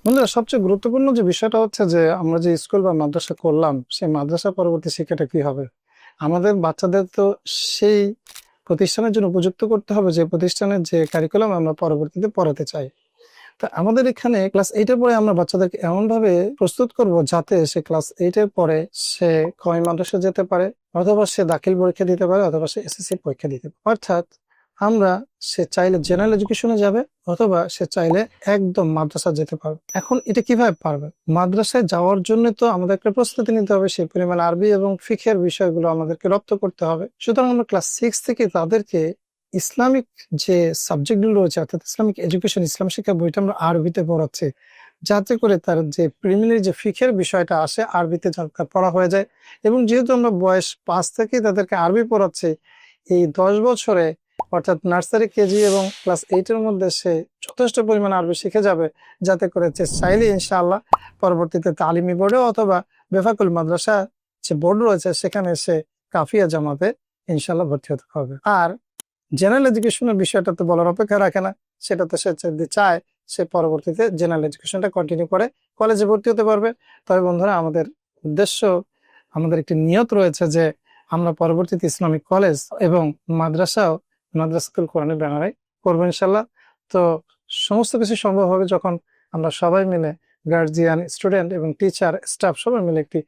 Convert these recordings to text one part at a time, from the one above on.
বন্ধুরা, সবচেয়ে গুরুত্বপূর্ণ যে বিষয়টা হচ্ছে যে আমরা যে স্কুল বা মাদ্রাসা করলাম, সেই মাদ্রাসা পরবর্তী শিক্ষাটা কি হবে। আমাদের বাচ্চাদের তো সেই প্রতিষ্ঠানের জন্য উপযুক্ত করতে হবে যে প্রতিষ্ঠানের যে কারিকুলাম আমরা পরবর্তীতে পড়াতে চাই। তা আমাদের এখানে ক্লাস 8-এর পরে আমরা বাচ্চাদেরকে এমন ভাবে প্রস্তুত করব যাতে সে ক্লাস 8-এর পরে সে কয় মাদ্রাসা যেতে পারে, অথবা সে দাখিল পরীক্ষা দিতে পারে, অথবা সে এসএসসি পরীক্ষা দিতে পারে। অর্থাৎ আমরা সে চাইলে জেনারেল এডুকেশনে যাবে, অথবা সে চাইলে একদম মাদ্রাসা যেতে পারবে। এখন এটা কিভাবে পারবে? মাদ্রাসায় যাওয়ার জন্য তো আমাদেরকে প্রস্তুতি নিতে হবে, সেই পরিমাণ আরবি এবং ফিকহের বিষয়গুলো আমাদেরকে রপ্ত করতে হবে। সুতরাং আমরা ক্লাস 6 থেকে তাদেরকে ইসলামিক যে সাবজেক্টগুলো রয়েছে, অর্থাৎ ইসলামিক এডুকেশন, ইসলাম শিক্ষা বইটা আমরা আরবিতে পড়াচ্ছি, যাতে করে তার যে প্রিলিমিনারি যে ফিকহের বিষয়টা আসে আরবিতে পড়া হয়ে যায়। এবং যেহেতু আমরা বয়স 5 থেকে তাদেরকে আরবি পড়াচ্ছি, এই 10 বছরে অর্থাৎ নার্সারি, কেজি এবং ক্লাস 8-এর মধ্যে সে যথেষ্ট পরিমাণ আরবি শিখে যাবে, যাতে করে সে চাইলে ইনশাআল্লাহ পরবর্তীতে তালিমি বোর্ডে অথবা বেফাকুল মাদ্রাসা যে বোর্ড রয়েছে সেখানে সে কাফিয়া জামাতে ইনশাআল্লাহ ভর্তি হতে হবে। আর জেনারেল এডুকেশনের বিষয়টা তো বলার অপেক্ষা রাখে না, সেটা তো সে যদি চায় সে পরবর্তীতে জেনারেল এডুকেশনটা কন্টিনিউ করে কলেজে ভর্তি হতে পারবে। তবে বন্ধুরা, আমাদের উদ্দেশ্য, আমাদের একটি নিয়ত রয়েছে যে আমরা পরবর্তীতে ইসলামিক কলেজ এবং মাদ্রাসাও মাদ্রাসাতুল কোরআনের ব্যানারে করবো ইনশাল্লাহ। তো সমস্ত কিছু সম্ভব হবে যখন আমরা সবাই মিলে, গার্জিয়ান, স্টুডেন্ট এবং টিচার, স্টাফ সবাই মিলে একটি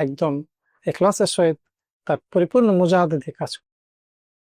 একদম এখলাসের সহিত তার পরিপূর্ণ মুজাহাদা দিয়ে কাজ